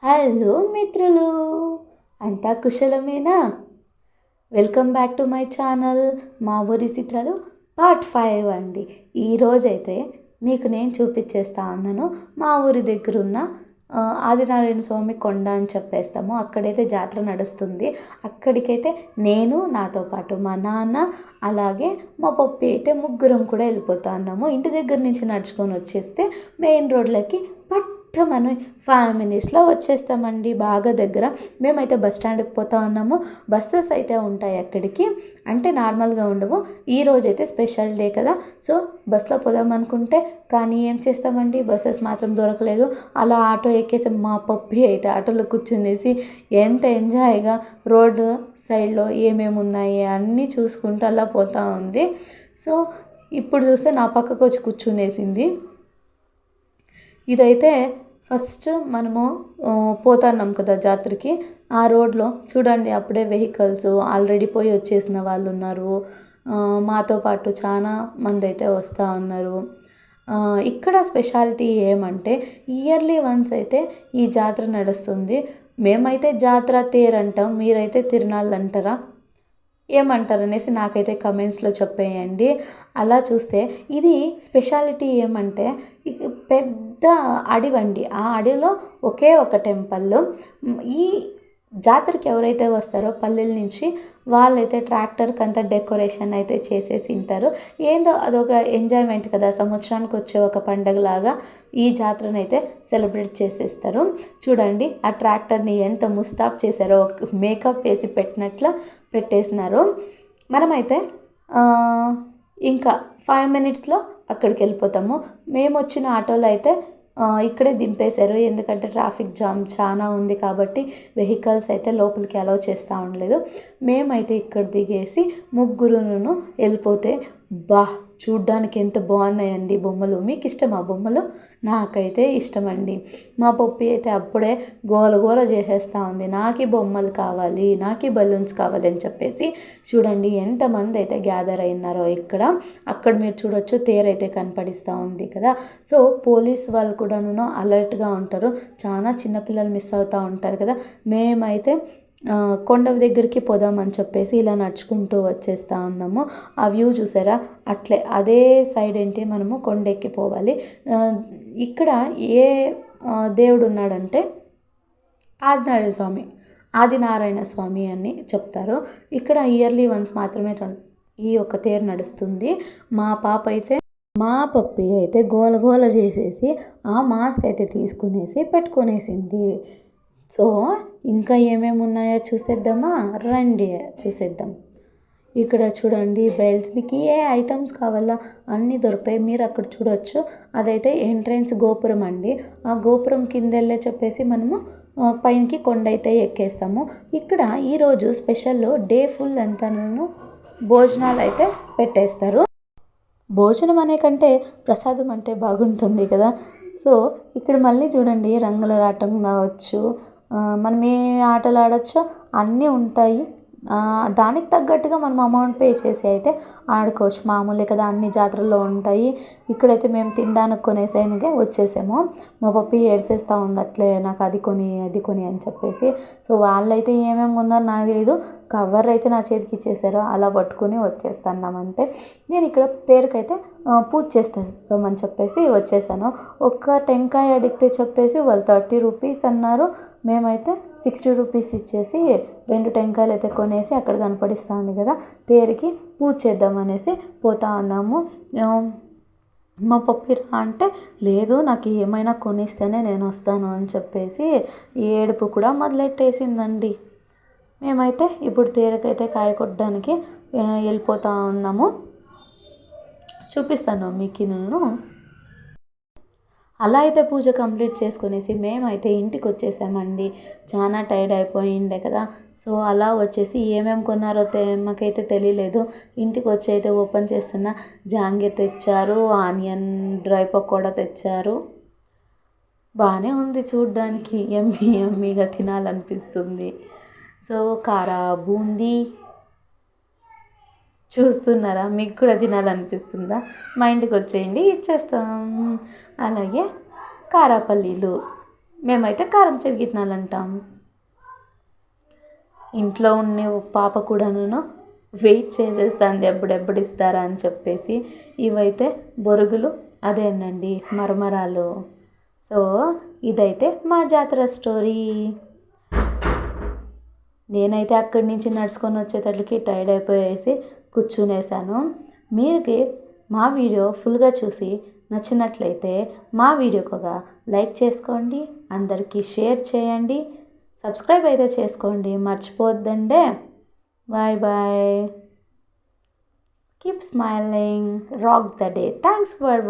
Hello మిత్రులు, అంతా కుశలమేనా? Welcome back to my channel మా ఊరి చిత్రాలు పార్ట్ 5 అండి. ఈరోజైతే మీకు నేను చూపించేస్తా ఉన్నాను మా ఊరి దగ్గర ఉన్న ఆదినారాయణ స్వామి కొండ అని చెప్పేస్తాము. అక్కడైతే జాతర నడుస్తుంది. అక్కడికైతే నేను, నాతో పాటు మా నాన్న, అలాగే మా పప్పి అయితే ముగ్గురం కూడా వెళ్ళిపోతా ఉన్నాము. ఇంటి దగ్గర నుంచి నడుచుకొని వచ్చేస్తే మెయిన్ రోడ్లకి మనం 5 మినిట్స్లో వచ్చేస్తామండి. బాగా దగ్గర. మేమైతే బస్ స్టాండ్కి పోతా ఉన్నాము. బస్సెస్ అయితే ఉంటాయి అక్కడికి, అంటే నార్మల్గా ఉండవు. ఈరోజైతే స్పెషల్ డే కదా, సో బస్లో పోదాం అనుకుంటే కానీ ఏం చేస్తామండి, బస్సెస్ మాత్రం దొరకలేదు. అలా ఆటో ఎక్కేసి మా పప్పి అయితే ఆటోలో కూర్చునేసి ఎంత ఎంజాయ్గా రోడ్డు సైడ్లో ఏమేమి ఉన్నాయి అన్నీ చూసుకుంటూ అలా పోతూ ఉంది. సో ఇప్పుడు చూస్తే నా పక్కకు వచ్చి కూర్చునేసింది. ఇదైతే ఫస్ట్ మనము పోతున్నాం కదా జాతరకి. ఆ రోడ్లో చూడండి, అప్పుడే వెహికల్స్ ఆల్రెడీ పోయి వచ్చేసిన వాళ్ళు ఉన్నారు. మాతో పాటు చాలా మంది అయితే వస్తూ ఉన్నారు. ఇక్కడ స్పెషాలిటీ ఏమంటే ఇయర్లీ వన్స్ అయితే ఈ జాతర నడుస్తుంది. మేమైతే జాతర తేరంటాం, మీరైతే తిరునాళ్ళు అంటారా, ఏమంటారు అనేసి నాకైతే కమెంట్స్లో చెప్పేయండి. అలా చూస్తే ఇది స్పెషాలిటీ ఏమంటే పెద్ద అడవండి. ఆ అడవిలో ఒకే ఒక టెంపుల్. ఈ జాతరకి ఎవరైతే వస్తారో పల్లెల నుంచి వాళ్ళైతే ట్రాక్టర్కి అంతా డెకరేషన్ అయితే చేసేసి ఉంటారు. ఏందో అదొక ఎంజాయ్మెంట్ కదా, సంవత్సరానికి వచ్చే ఒక పండగలాగా ఈ జాతరను అయితే సెలబ్రేట్ చేసేస్తారు. చూడండి ఆ ట్రాక్టర్ని ఎంత ముస్తాబ్ చేశారో, మేకప్ వేసి పెట్టినట్లు పెట్టేసినారు. మనమైతే ఇంకా 5 మినిట్స్లో అక్కడికి వెళ్ళిపోతాము. మేము వచ్చిన ఆటోలో అయితే ఇక్కడే దింపేశారు, ఎందుకంటే ట్రాఫిక్ జామ్ చాలా ఉంది కాబట్టి వెహికల్స్ అయితే లోపలికి అలౌ చేస్తూ ఉండలేదు. మేమైతే ఇక్కడ దిగేసి ముగ్గురును వెళ్ళిపోతే చూడ్డానికి ఎంత బాగున్నాయండి బొమ్మలు. మీకు ఇష్టమా బొమ్మలు? నాకైతే ఇష్టమండి. మా పప్పి అయితే అప్పుడే గోల గోల చేసేస్తూ ఉంది, నాకు బొమ్మలు కావాలి, నాకు బలూన్స్ కావాలి అని చెప్పేసి. చూడండి ఎంతమంది అయితే గ్యాదర్ అయినారో ఇక్కడ. అక్కడ మీరు చూడొచ్చు, తేరైతే కనపడిస్తూ ఉంది కదా. సో పోలీస్ వాళ్ళు కూడాను అలర్ట్గా ఉంటారు. చాలా చిన్నపిల్లలు మిస్ అవుతూ ఉంటారు కదా. మేమైతే కొండ దగ్గరికి పోదామని చెప్పేసి ఇలా నడుచుకుంటూ వచ్చేస్తూ ఉన్నాము. ఆ వ్యూ చూసారా, అట్లే అదే సైడ్ ఏంటి మనము కొండెక్కి పోవాలి. ఇక్కడ ఏ దేవుడు ఉన్నాడంటే ఆదినారాయణ స్వామి అని చెప్తారు. ఇక్కడ ఇయర్లీ వన్స్ మాత్రమే ఈ యొక్క తేరు నడుస్తుంది. మా పప్పి అయితే గోల గోల చేసేసి ఆ మాస్క్ అయితే తీసుకునేసి పెట్టుకునేసింది. సో ఇంకా ఏమేమి ఉన్నాయో చూసేద్దామా, రండి చూసేద్దాం. ఇక్కడ చూడండి బెల్ట్స్, మీకు ఏ ఐటమ్స్ కావాలో అన్నీ దొరుకుతాయి. మీరు అక్కడ చూడొచ్చు, అదైతే ఎంట్రన్స్ గోపురం అండి. ఆ గోపురం కింద వెళ్ళే చెప్పేసి మనము పైనకి కొండ అయితే ఎక్కేస్తాము. ఇక్కడ ఈరోజు స్పెషల్ డే ఫుల్ అంతాను భోజనాలు అయితే పెట్టేస్తారు. భోజనం అనే కంటే ప్రసాదం అంటే బాగుంటుంది కదా. సో ఇక్కడ మళ్ళీ చూడండి, రంగుల రాటం కావచ్చు, మనం ఏ ఆటలు ఆడొచ్చో అన్నీ ఉంటాయి. దానికి తగ్గట్టుగా మనం అమౌంట్ పే చేసి అయితే ఆడుకోవచ్చు. మామూలే కదా, అన్ని జాతరల్లో ఉంటాయి. ఇక్కడైతే మేము తినడానికి కొనేసేనికే వచ్చేసాము. మా పప్పి ఏడ్చేస్తూ ఉంది అట్లే, నాకు అది కొని అని చెప్పేసి. సో వాళ్ళైతే ఏమేమి ఉన్నారో నాకు తెలియదు, కవర్ అయితే నా చేతికి ఇచ్చేసారు, అలా పట్టుకుని వచ్చేస్తున్నామంతే. నేను ఇక్కడ తేరుకైతే పూజ చేస్తామని చెప్పేసి వచ్చేసాను. ఒక్క టెంకాయ అడిగితే చెప్పేసి వాళ్ళు 30 రూపీస్ అన్నారు. మేమైతే 60 రూపీస్ ఇచ్చేసి 2 టెంకాయలు అయితే కొనేసి అక్కడ కనపడిస్తూ ఉంది కదా తేరుకి పూజ చేద్దామనేసి పోతా ఉన్నాము. మా పప్పి అంటే లేదు, నాకు ఏమైనా కొనిస్తేనే నేను వస్తాను అని చెప్పేసి ఏడుపు కూడా మొదలెట్టేసిందండి. మేమైతే ఇప్పుడు తేరుకైతే కాయ కొట్టడానికి వెళ్ళిపోతూ ఉన్నాము. చూపిస్తాను మీకు నేను. అలా అయితే పూజ కంప్లీట్ చేసుకునేసి మేమైతే ఇంటికి వచ్చేసామండి. చాలా టైర్డ్ అయిపోయిండే కదా. సో అలా వచ్చేసి ఏమేమి కొన్నారో మాకైతే తెలియలేదు. ఇంటికి వచ్చి అయితే ఓపెన్ చేస్తున్న జాంగీర్ తెచ్చారు, ఆనియన్ డ్రై పకోడా తెచ్చారు. బాగానే ఉంది చూడ్డానికి, యమ్మీగా తినాలనిపిస్తుంది. సో కారా బూందీ చూస్తున్నారా, మీకు కూడా తినాలనిపిస్తుందా? మా ఇంటికి వచ్చేయండి, ఇచ్చేస్తాం. అలాగే కారాపల్లీలు మేమైతే కారం చెరిగిట్నాలు అంటాం. ఇంట్లో ఉండే ఒక పాప కూడాను వెయిట్ చేసేస్తుంది ఎప్పుడెప్పుడు ఇస్తారా అని చెప్పేసి. ఇవైతే బొరుగులు, అదేనండి మరమరాలు. సో ఇదైతే మా జాతర స్టోరీ. నేనైతే అక్కడి నుంచి నడుచుకొని వచ్చేటట్లకి టైర్డ్ అయిపోయేసి కూర్చునేసాను. మీకు మా వీడియో ఫుల్గా చూసి నచ్చినట్లయితే మా వీడియోకి ఒక లైక్ చేసుకోండి, అందరికీ షేర్ చేయండి, సబ్స్క్రైబ్ అయితే చేసుకోండి మర్చిపోద్దండి. Bye bye. Keep smiling, rock the day. Thanks for